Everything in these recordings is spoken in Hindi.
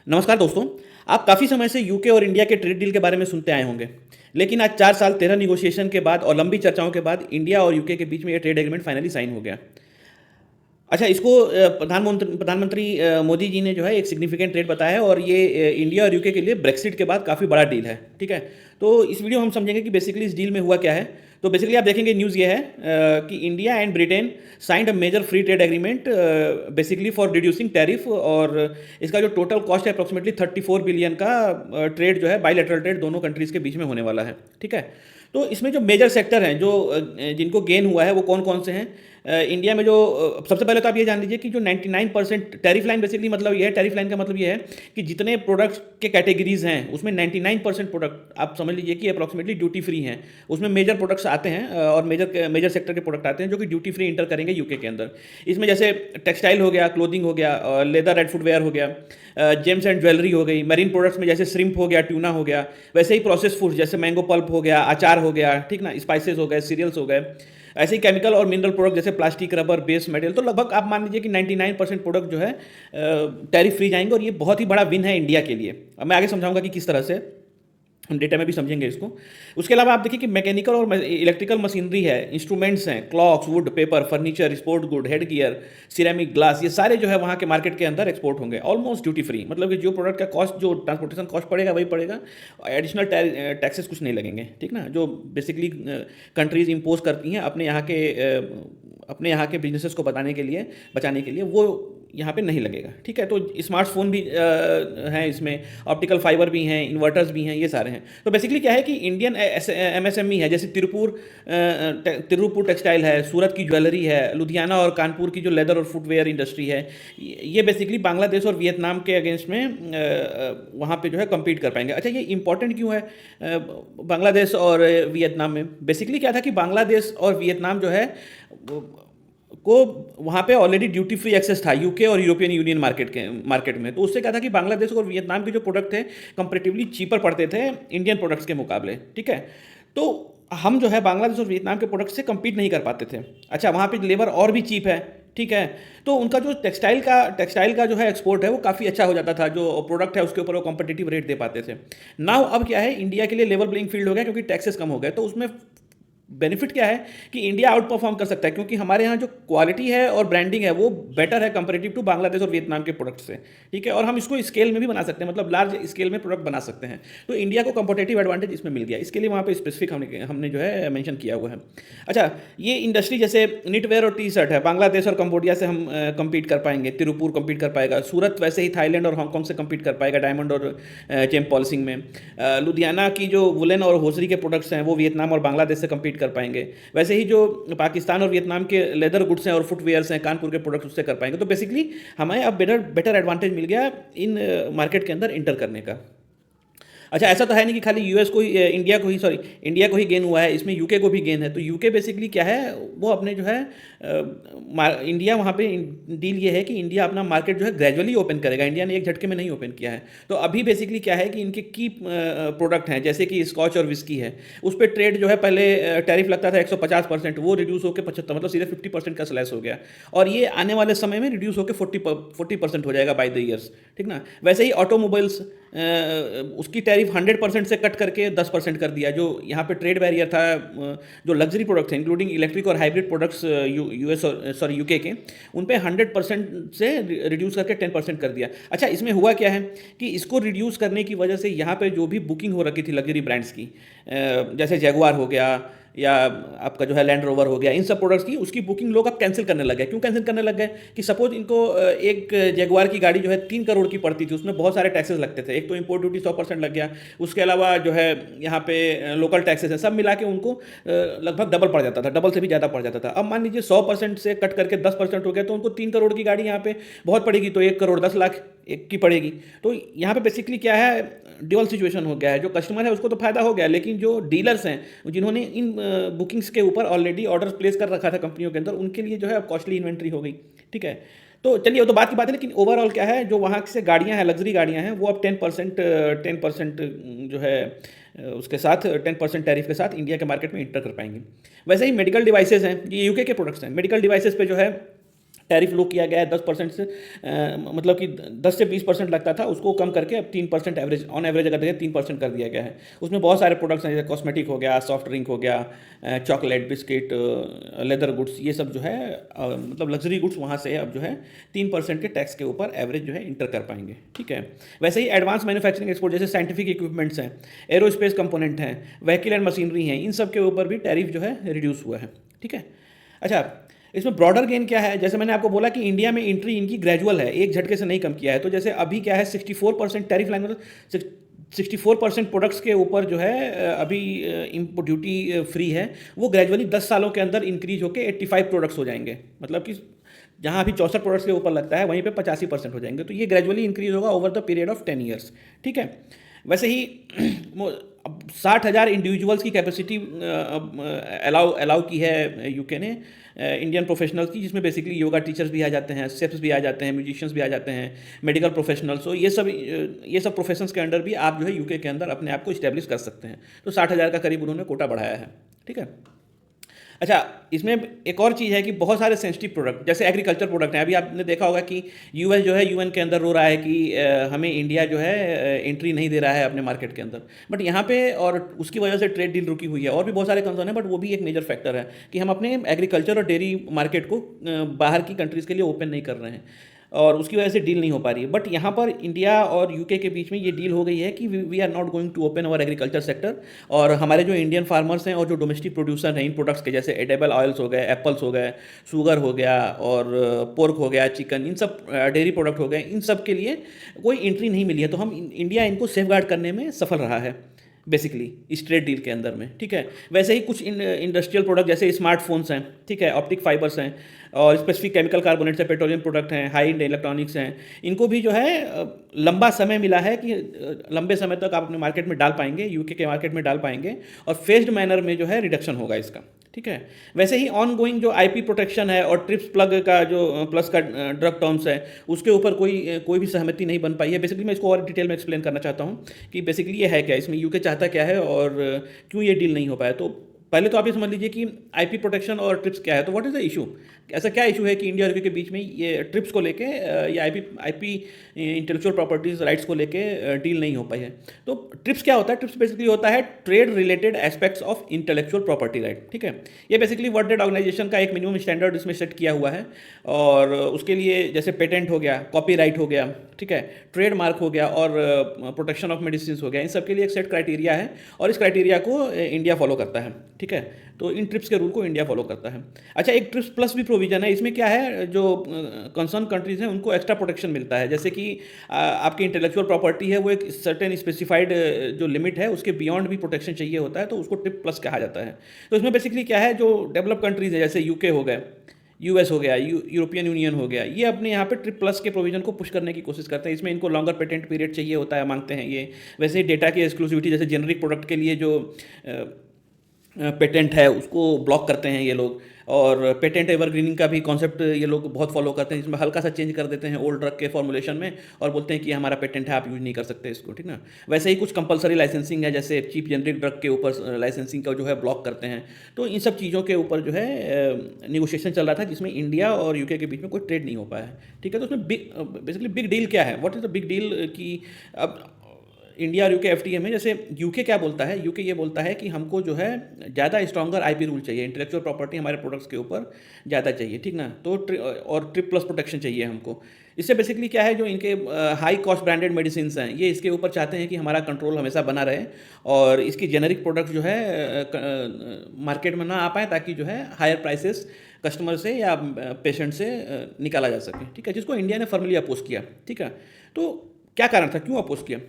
नमस्कार दोस्तों। आप काफ़ी समय से यूके और इंडिया के ट्रेड डील के बारे में सुनते आए होंगे। लेकिन आज 4 साल 13 निगोशिएशन के बाद और लंबी चर्चाओं के बाद इंडिया और यूके के बीच में ये ट्रेड एग्रीमेंट फाइनली साइन हो गया। अच्छा, इसको प्रधानमंत्री मोदी जी ने जो है एक सिग्निफिकेंट रेट बताया है और ये इंडिया और यूके के लिए ब्रेक्सिट के बाद काफ़ी बड़ा डील है। ठीक है, तो इस वीडियो में हम समझेंगे कि बेसिकली इस डील में हुआ क्या है। तो बेसिकली आप देखेंगे न्यूज़ ये है कि India and Britain signed a major free trade agreement basically for reducing tariff, और इसका जो टोटल कॉस्ट है अप्रॉक्सीमेटली 34 बिलियन का ट्रेड जो है बायलैटरल ट्रेड दोनों कंट्रीज़ के बीच में होने वाला है। ठीक है, तो इसमें जो मेजर सेक्टर हैं जो जिनको गेन हुआ है वो कौन कौन से हैं। इंडिया में जो सबसे पहले तो आप ये जान लीजिए कि जो 99% टैरिफ लाइन, बेसिकली मतलब ये है, टैरिफ लाइन का मतलब ये है कि जितने प्रोडक्ट्स के कैटेगरीज हैं उसमें 99% प्रोडक्ट आप समझ लीजिए कि अप्रॉक्सीमेटली ड्यूटी फ्री हैं। उसमें मेजर प्रोडक्ट्स आते हैं और मेजर सेक्टर के प्रोडक्ट आते हैं जो कि ड्यूटी फ्री इंटर करेंगे यूके के अंदर। इसमें जैसे टेक्सटाइल हो गया, क्लोथिंग हो गया, लेदर एंड फुटवेयर हो गया, जेम्स एंड ज्वेलरी हो गई, मरीन प्रोडक्ट्स में जैसे श्रिम्प हो गया, ट्यूना हो गया, वैसे ही प्रोसेस फूड जैसे मैंगो पल्प हो गया, अचार हो गया, ठीक ना, स्पाइसेस हो गए, सीरियल्स हो गए, ऐसे ही केमिकल और मिनरल प्रोडक्ट जैसे प्लास्टिक, रबर, बेस मटेरियल। तो लगभग आप मान लीजिए कि 99% प्रोडक्ट जो है टैरिफ फ्री जाएंगे, और ये बहुत ही बड़ा विन है इंडिया के लिए। अब मैं आगे समझाऊंगा कि किस तरह से, हम डेटा में भी समझेंगे इसको। उसके अलावा आप देखिए कि मैकेनिकल और इलेक्ट्रिकल मशीनरी है, इंस्ट्रूमेंट्स हैं, clocks, would, paper, furniture, sport good, head gear, ceramic, glass, ये सारे जो है वहाँ के मार्केट के अंदर एक्सपोर्ट होंगे ऑलमोस्ट ड्यूटी फ्री। मतलब कि जो प्रोडक्ट का कॉस्ट, जो ट्रांसपोर्टेशन कॉस्ट पड़ेगा वही पड़ेगा, एडिशनल टैक्सेस कुछ नहीं लगेंगे। ठीक ना, जो बेसिकली कंट्रीज इम्पोज करती हैं अपने यहाँ के बिजनेसेस को बचाने के लिए वो यहाँ पे नहीं लगेगा। ठीक है, तो स्मार्टफोन भी हैं इसमें, ऑप्टिकल फाइबर भी हैं, इन्वर्टर्स भी हैं, ये सारे हैं। तो बेसिकली क्या है कि इंडियन एमएसएमई है, जैसे तिरुपुर टेक्सटाइल है, सूरत की ज्वेलरी है, लुधियाना और कानपुर की जो लेदर और फुटवेयर इंडस्ट्री है, ये बेसिकली बांग्लादेश और वियतनाम के अगेंस्ट में वहाँ पे जो है कम्पीट कर पाएंगे। अच्छा, ये इंपॉर्टेंट क्यों है बांग्लादेश और वियतनाम में? बेसिकली क्या था कि बांग्लादेश और वियतनाम जो है को वहाँ पे ऑलरेडी ड्यूटी फ्री एक्सेस था यूके और यूरोपियन यूनियन मार्केट में। तो उससे क्या था कि बांग्लादेश और वियतनाम के जो प्रोडक्ट थे कंपैरेटिवली चीपर पड़ते थे इंडियन प्रोडक्ट्स के मुकाबले। ठीक है, तो हम जो है बांग्लादेश और वियतनाम के प्रोडक्ट से compete नहीं कर पाते थे। अच्छा, वहाँ पे लेबर और भी चीप है। ठीक है, तो उनका जो टेक्सटाइल का जो है एक्सपोर्ट है वो काफ़ी अच्छा हो जाता था, जो प्रोडक्ट है उसके ऊपर वो कॉम्पिटिटिव रेट दे पाते थे। नाउ अब क्या है, इंडिया के लिए लेवल प्लेइंग फील्ड हो गया क्योंकि टैक्सेस कम हो गए। तो उसमें बेनिफिट क्या है कि इंडिया आउट परफॉर्म कर सकता है, क्योंकि हमारे यहाँ जो क्वालिटी है और ब्रांडिंग है वो बेटर है कंपेरेटिव टू बांग्लादेश और वियतनाम के प्रोडक्ट से। ठीक है, और हम इसको स्केल में भी बना सकते हैं, मतलब लार्ज स्केल में प्रोडक्ट बना सकते हैं। तो इंडिया को कंपेटिटिव एडवांटेज इसमें मिल गया, इसके लिए वहाँ पे स्पेसिफिक हमने जो है मेंशन किया हुआ है। अच्छा, ये इंडस्ट्री जैसे निटवेयर और टी शर्ट है, बांग्लादेश और कंबोडिया से हम कम्पीट कर पाएंगे, तिरुपुर कम्पीट कर पाएगा, सूरत वैसे ही थाईलैंड और हांगकॉन्ग से कम्पीट कर पाएगा डायमंड और जेम पॉलिशिंग में। लुधियाना की जो वुलन और होजरी के प्रोडक्ट्स हैं वो वियतनाम और बांग्लादेश से कम्पीट कर पाएंगे। वैसे ही जो पाकिस्तान और वियतनाम के लेदर गुड्स हैं और फुटवेयर्स हैं, कानपुर के प्रोडक्ट्स, उससे कर पाएंगे। तो बेसिकली हमें अब बेटर एडवांटेज मिल गया इन मार्केट के अंदर इंटर करने का। अच्छा, ऐसा तो है नहीं कि खाली यूएस को ही इंडिया को ही गेन हुआ है, इसमें यूके को भी गेन है। तो यूके बेसिकली क्या है, वो अपने जो है इंडिया वहाँ पे डील ये है कि इंडिया अपना मार्केट जो है ग्रेजुअली ओपन करेगा, इंडिया ने एक झटके में नहीं ओपन किया है। तो अभी बेसिकली क्या है कि इनके की प्रोडक्ट हैं जैसे कि स्कॉच और विस्की है, उस पर ट्रेड जो है पहले टैरिफ लगता था 150%, वो रिड्यूस होकर 75, मतलब सीधे 50% का स्लैश हो गया, और ये आने वाले समय में रिड्यूस होकर 40% हो जाएगा बाय द ईयर्स। ठीक ना, वैसे ही ऑटोमोबाइल्स उसकी टैरिफ 100% से कट करके 10% कर दिया। जो यहाँ पे ट्रेड बैरियर था, जो लग्जरी प्रोडक्ट्स हैं इंक्लूडिंग इलेक्ट्रिक और हाइब्रिड प्रोडक्ट्स यूके के, उन पे 100% से रिड्यूस करके 10% कर दिया। अच्छा, इसमें हुआ क्या है कि इसको रिड्यूस करने की वजह से यहाँ पे जो भी बुकिंग हो रखी थी लग्जरी ब्रांड्स की, जैसे जैगुआर हो गया या आपका जो है लैंड रोवर हो गया, इन सब प्रोडक्ट्स की उसकी बुकिंग लोग अब कैंसिल करने लग गए। क्यों कैंसिल करने लग गए कि सपोज इनको एक जैगुआर की गाड़ी जो है 3 करोड़ की पड़ती थी, उसमें बहुत सारे टैक्सेस लगते थे। एक तो इंपोर्ट ड्यूटी 100% लग गया, उसके अलावा जो है यहाँ पे लोकल टैक्सेस है, सब मिला के उनको लगभग डबल पड़ जाता था, डबल से भी ज़्यादा पड़ जाता था। अब मान लीजिए 100% से कट करके 10% हो गया, तो उनको 3 करोड़ की गाड़ी यहाँ पे बहुत पड़ेगी, तो 1 करोड़ 10 लाख एक की पड़ेगी। तो यहाँ पे बेसिकली क्या है, ड्यूअल सिचुएशन हो गया है। जो कस्टमर है उसको तो फायदा हो गया, लेकिन जो डीलर्स हैं जिन्होंने इन बुकिंग्स के ऊपर ऑलरेडी ऑर्डर प्लेस कर रखा था कंपनियों के अंदर, उनके लिए जो है अब कॉस्टली इन्वेंट्री हो गई। ठीक है, तो चलिए वो तो बात की बात है, लेकिन ओवरऑल क्या है, जो वहाँ से गाड़ियाँ हैं, लग्जरी गाड़ियाँ हैं, वो अब 10% जो है उसके साथ 10% टैरिफ के साथ इंडिया के मार्केट में इंटर कर पाएंगे। वैसे ही मेडिकल डिवाइसेज हैं, ये यूके के प्रोडक्ट्स हैं, मेडिकल डिवाइसेज पे जो है टैरिफ लो किया गया है 10% से, मतलब कि 10 से 20% लगता था, उसको कम करके अब 3% एवरेज, ऑन एवरेज अगर देखें 3% कर दिया गया है। उसमें बहुत सारे प्रोडक्ट्स हैं, जैसे कॉस्मेटिक हो गया, सॉफ्ट ड्रिंक हो गया, चॉकलेट, बिस्किट, लेदर गुड्स, ये सब जो है मतलब लग्जरी गुड्स वहाँ से अब जो है 3% के टैक्स के ऊपर एवरेज जो है इंटर कर पाएंगे। ठीक है। वैसे ही एडवांस मैन्युफैक्चरिंग एक्सपोर्ट, जैसे साइंटिफिक इक्विपमेंट्स हैं, एरोस्पेस कंपोनेंट हैं, व्हीकल एंड मशीनरी हैं, इन सब के ऊपर भी टैरिफ जो है रिड्यूस हुआ है। ठीक है। अच्छा, इसमें ब्रॉडर गेन क्या है, जैसे मैंने आपको बोला कि इंडिया में एंट्री इनकी ग्रेजुअल है, एक झटके से नहीं कम किया है। तो जैसे अभी क्या है 64% टैरिफ लाइन, मतलब 64% प्रोडक्ट्स के ऊपर जो है अभी इम्पोर्ट ड्यूटी फ्री है, वो ग्रेजुअली 10 सालों के अंदर इंक्रीज होकर 85 प्रोडक्ट्स हो जाएंगे। मतलब कि जहाँ अभी 64 प्रोडक्ट्स के ऊपर लगता है, वहीं पे 85% हो जाएंगे। तो ये ग्रेजुअली इंक्रीज होगा over the period of 10 years. ठीक है। वैसे ही अब 60,000 इंडिविजुअल्स की कैपेसिटी अलाउ की है यूके ने इंडियन प्रोफेशनल्स की, जिसमें बेसिकली योगा टीचर्स भी आ जाते हैं, शेफ्स भी आ जाते हैं, म्यूजिशियंस भी आ जाते हैं, मेडिकल प्रोफेशनल्स। तो ये सब प्रोफेशंस के अंडर भी आप जो है यूके के अंदर अपने आप को इस्टेब्लिश कर सकते हैं। तो 60,000 का करीब उन्होंने कोटा बढ़ाया है। ठीक है। अच्छा, इसमें एक और चीज़ है कि बहुत सारे सेंसिटिव प्रोडक्ट, जैसे एग्रीकल्चर प्रोडक्ट हैं, अभी आपने देखा होगा कि यूएस जो है यूएन के अंदर रो रहा है कि हमें इंडिया जो है एंट्री नहीं दे रहा है अपने मार्केट के अंदर। बट यहाँ पे, और उसकी वजह से ट्रेड डील रुकी हुई है, और भी बहुत सारे कंसर्न है, बट वो भी एक मेजर फैक्टर है कि हम अपने एग्रीकल्चर और डेयरी मार्केट को बाहर की कंट्रीज़ के लिए ओपन नहीं कर रहे हैं, और उसकी वजह से डील नहीं हो पा रही है। बट यहाँ पर इंडिया और यूके के बीच में ये डील हो गई है कि we are not going to open our agriculture sector, और हमारे जो इंडियन फार्मर्स हैं और जो डोमेस्टिक प्रोड्यूसर हैं इन प्रोडक्ट्स के, जैसे एडेबल ऑयल्स हो गए, एप्पल्स हो गए, शुगर हो गया, और पोर्क हो गया, चिकन, इन सब डेयरी प्रोडक्ट हो गए, इन सब के लिए कोई एंट्री नहीं मिली है। तो हम इंडिया इनको सेफगार्ड करने में सफल रहा है बेसिकली इस ट्रेड डील के अंदर में। ठीक है। वैसे ही कुछ इंडस्ट्रियल प्रोडक्ट जैसे स्मार्टफोन्स हैं, ठीक है, ऑप्टिक फाइबर्स हैं, और स्पेसिफिक केमिकल कार्बोनेट्स हैं, पेट्रोलियम प्रोडक्ट हैं, हाई एंड इलेक्ट्रॉनिक्स हैं, इनको भी जो है लंबा समय मिला है कि लंबे समय तक आप अपने मार्केट में डाल पाएंगे, यूके के मार्केट में डाल पाएंगे, और फेज्ड मैनर में जो है रिडक्शन होगा इसका। ठीक है। वैसे ही ऑन गोइंग जो आईपी प्रोटेक्शन है और ट्रिप्स प्लग का जो प्लस का ड्रग टर्म्स है, उसके ऊपर कोई भी सहमति नहीं बन पाई है। बेसिकली मैं इसको और डिटेल में एक्सप्लेन करना चाहता हूँ कि बेसिकली ये है क्या, इसमें यूके चाहता क्या है और क्यों ये डील नहीं हो पाया। तो पहले तो आप ये समझ लीजिए कि आईपी प्रोटेक्शन और ट्रिप्स क्या है। तो व्हाट इज़ द इशू, ऐसा क्या इशू है कि इंडिया और यूके के बीच में ये ट्रिप्स को लेके या आईपी इंटेलेक्चुअल प्रॉपर्टीज़ राइट्स को लेके डील नहीं हो पाई है। तो ट्रिप्स क्या होता है, ट्रिप्स बेसिकली होता है trade related aspects of intellectual property right. ठीक है। ये बेसिकली वर्ल्ड ट्रेड ऑर्गेनाइजेशन का एक मिनिमम स्टैंडर्ड इसमें सेट किया हुआ है, और उसके लिए जैसे पेटेंट हो गया, कॉपीराइट हो गया, ठीक है, ट्रेडमार्क हो गया, और प्रोटेक्शन ऑफ मेडिसिन हो गया, इन सब के लिए एक सेट क्राइटेरिया है, और इस क्राइटेरिया को इंडिया फॉलो करता है। ठीक है। तो इन ट्रिप्स के रूल को इंडिया फॉलो करता है। अच्छा, एक ट्रिप्स प्लस भी प्रोविजन है, इसमें क्या है, जो कंसर्न कंट्रीज हैं उनको एक्स्ट्रा प्रोटेक्शन मिलता है। जैसे कि आपकी इंटेलेक्चुअल प्रॉपर्टी है, वो एक सर्टेन स्पेसिफाइड जो लिमिट है उसके बियॉन्ड भी प्रोटेक्शन चाहिए होता है, तो उसको ट्रिप प्लस कहा जाता है। तो इसमें बेसिकली क्या है, जो डेवलप कंट्रीज है जैसे यूके हो गए, यूएस हो गया, यूरोपियन यूनियन हो गया, ये अपने यहाँ पे ट्रिप प्लस के प्रोविजन को पुश करने की कोशिश करते हैं। इसमें इनको लॉन्गर पेटेंट पीरियड चाहिए होता है, मांगते हैं ये। वैसे ही डेटा की एक्सक्लूसिविटी, जैसे जेनरिक प्रोडक्ट के लिए जो पेटेंट है उसको ब्लॉक करते हैं ये लोग, और पेटेंट एवरग्रीनिंग का भी कॉन्सेप्ट ये लोग बहुत फॉलो करते हैं, जिसमें हल्का सा चेंज कर देते हैं ओल्ड ड्रग के फॉर्मुलेशन में, और बोलते हैं कि हमारा पेटेंट है, आप यूज नहीं कर सकते इसको। ठीक ना। वैसे ही कुछ कंपलसरी लाइसेंसिंग है, जैसे चीप जेनरिक ड्रग के ऊपर लाइसेंसिंग का जो है ब्लॉक करते हैं। तो इन सब चीज़ों के ऊपर जो है निगोशिएशन चल रहा था, जिसमें इंडिया और यूके के बीच में कोई ट्रेड नहीं हो पाया है। ठीक है। तो उसमें बेसिकली बिग डील क्या है, what is the big deal, कि अब इंडिया और यूके एफटीए में, जैसे यूके क्या बोलता है, यूके ये बोलता है कि हमको जो है ज़्यादा स्ट्रॉन्गर आईपी रूल चाहिए, इंटेलेक्चुअल प्रॉपर्टी हमारे प्रोडक्ट्स के ऊपर ज़्यादा चाहिए। ठीक ना। तो और ट्रिप प्लस प्रोटेक्शन चाहिए हमको। इससे बेसिकली क्या है, जो इनके हाई कॉस्ट ब्रांडेड मेडिसिन हैं, ये इसके ऊपर चाहते हैं कि हमारा कंट्रोल हमेशा बना रहे, और इसकी जेनरिक प्रोडक्ट जो है मार्केट में ना आ पाए, ताकि जो है हायर प्राइसेस कस्टमर से या पेशेंट से निकाला जा सके। ठीक है। जिसको इंडिया ने फॉर्मली अपोज किया। ठीक है। तो क्या कारण था, क्यों अपोज किया।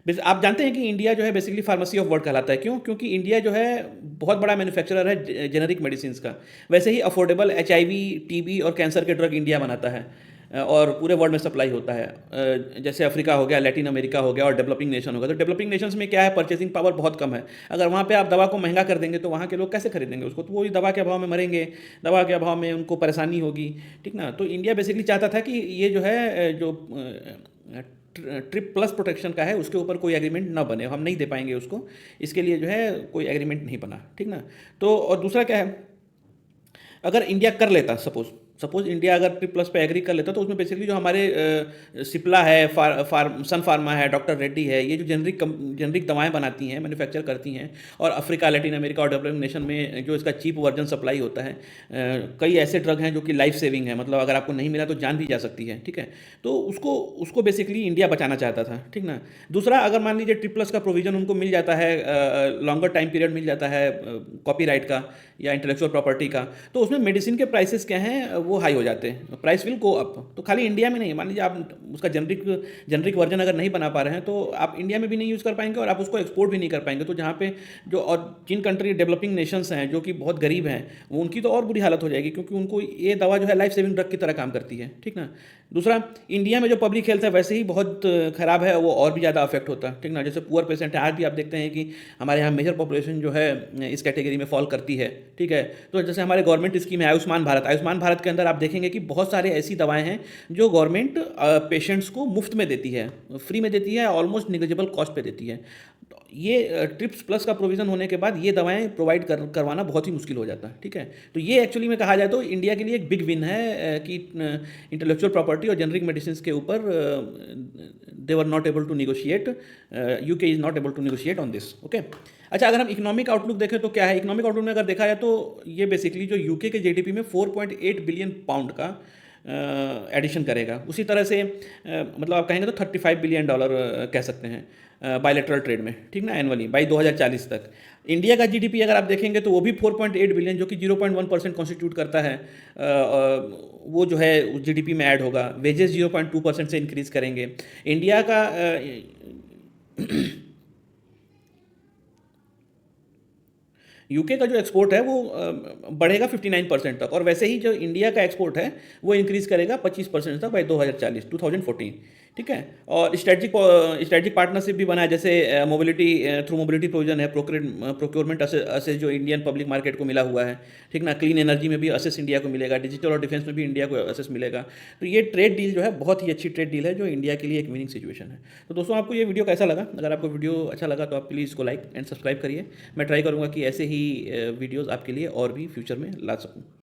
आप जानते हैं कि इंडिया जो है बेसिकली फार्मेसी ऑफ वर्ल्ड कहलाता है। क्यों? क्योंकि इंडिया जो है बहुत बड़ा मैन्युफैक्चरर है जेनरिक मेडिसिन का। वैसे ही अफोर्डेबल HIV, TB और कैंसर के ड्रग इंडिया बनाता है, और पूरे वर्ल्ड में सप्लाई होता है। जैसे अफ्रीका हो गया, लैटिन अमेरिका हो गया, और डेवलपिंग नेशन हो गया। तो डेवलपिंग नेशंस में क्या है, परचेसिंग पावर बहुत कम है। अगर वहाँ पे आप दवा को महंगा कर देंगे तो वहाँ के लोग कैसे खरीदेंगे उसको, तो वो दवा के अभाव में मरेंगे, दवा के अभाव में उनको परेशानी होगी। ठीक ना। तो इंडिया बेसिकली चाहता था कि ये जो है जो ट्रिप प्लस प्रोटेक्शन का है उसके ऊपर कोई एग्रीमेंट ना बने, हम नहीं दे पाएंगे उसको, इसके लिए जो है कोई एग्रीमेंट नहीं बना। ठीक ना। तो और दूसरा क्या है, अगर इंडिया कर लेता, सपोज सपोज इंडिया अगर ट्रिप प्लस पे एग्री कर लेता तो उसमें बेसिकली जो हमारे सिप्ला है, सन फार्मा है, डॉक्टर रेड्डी है, ये जो जेनरिक दवाएं बनाती हैं, मैन्युफैक्चर करती हैं, और अफ्रीका, लैटिन अमेरिका और डेवलपिंग नेशन में जो इसका चीप वर्जन सप्लाई होता है, कई ऐसे ड्रग हैं जो कि लाइफ सेविंग है, मतलब अगर आपको नहीं मिला तो जान भी जा सकती है, ठीक है। तो उसको उसको बेसिकली इंडिया बचाना चाहता था, ठीक ना। दूसरा, अगर मान लीजिए ट्रिप प्लस का प्रोविजन उनको मिल जाता है, लॉन्गर टाइम पीरियड मिल जाता है कॉपीराइट का या इंटेलेक्चुअल प्रॉपर्टी का, तो उसमें मेडिसिन के प्राइसेस क्या हैं, वो हाई हो जाते हैं, प्राइस विल गो अप। तो खाली इंडिया में नहीं, मान लीजिए आप उसका जेनरिक वर्जन अगर नहीं बना पा रहे हैं तो आप इंडिया में भी नहीं यूज़ कर पाएंगे और आप उसको एक्सपोर्ट भी नहीं कर पाएंगे। तो जहाँ पे जो और जिन कंट्री डेवलपिंग नेशंस हैं जो कि बहुत गरीब हैं, वो उनकी तो और बुरी हालत हो जाएगी, क्योंकि उनको ये दवा जो है लाइफ सेविंग ड्रग की तरह काम करती है, ठीक ना। दूसरा, इंडिया में जो पब्लिक हेल्थ है वैसे ही बहुत ख़राब है, वो और भी ज़्यादा अफेक्ट होता है, ठीक ना। जैसे पुअर पेशेंट है, आज भी आप देखते हैं कि हमारे यहाँ मेजर पॉपुलेशन जो है इस कैटेगरी में फॉल करती है, ठीक है। तो जैसे हमारे गवर्नमेंट स्कीम है आयुष्मान भारत के अंदर आप देखेंगे कि बहुत सारे ऐसी दवाएं हैं जो गवर्नमेंट पेशेंट्स को मुफ्त में देती है, फ्री में देती है, ऑलमोस्ट निग्लिजिबल कॉस्ट पे देती है। तो ये ट्रिप्स प्लस का प्रोविज़न होने के बाद ये दवाएं प्रोवाइड करवाना बहुत ही मुश्किल हो जाता है, ठीक है। तो ये एक्चुअली में कहा जाए तो इंडिया के लिए एक बिग विन है कि इंटेलेक्चुअल प्रॉपर्टी और जेनरिक मेडिसिन के ऊपर they were not able to negotiate, UK is not able to negotiate on this, okay. अच्छा, अगर हम इकोनॉमिक आउटलुक देखें तो क्या है, इकोनॉमिक आउटलुक में अगर देखा जाए तो ये बेसिकली जो यूके के जीडीपी में 4.8 बिलियन पाउंड का एडिशन करेगा। उसी तरह से मतलब आप कहेंगे तो $35 बिलियन कह सकते हैं बायलैटरल ट्रेड में, ठीक ना, एनुअली बाई 2040 तक। इंडिया का जीडीपी अगर आप देखेंगे तो वो भी 4.8 बिलियन, जो कि 0.1% कॉन्स्टिट्यूट करता है, वो जो है उस जीडीपी में ऐड होगा। वेजेस 0.2% से इंक्रीज़ करेंगे। इंडिया का यूके का जो एक्सपोर्ट है वो बढ़ेगा 59% तक, और वैसे ही जो इंडिया का एक्सपोर्ट है वो इंक्रीज़ करेगा 25% तक बाई 2014, ठीक है। और स्ट्रेटजिक पार्टनरशिप भी बना है, जैसे मोबिलिटी थ्रू मोबिलिटी प्रोविजन है, प्रोक्योरमेंट असेस जो इंडियन पब्लिक मार्केट को मिला हुआ है, ठीक ना। क्लीन एनर्जी में भी असेस इंडिया को मिलेगा, डिजिटल और डिफेंस में भी इंडिया को असेस मिलेगा। तो ये ट्रेड डील जो है बहुत ही अच्छी ट्रेड डील है, जो इंडिया के लिए एक विनिंग सिचुएशन है। तो दोस्तों, आपको ये वीडियो कैसा लगा? अगर आपको वीडियो अच्छा लगा तो आप प्लीज़ इसको लाइक एंड सब्सक्राइब करिए। मैं ट्राई करूँगा कि ऐसे ही वीडियोज़ आपके लिए और भी फ्यूचर में ला सकूँ।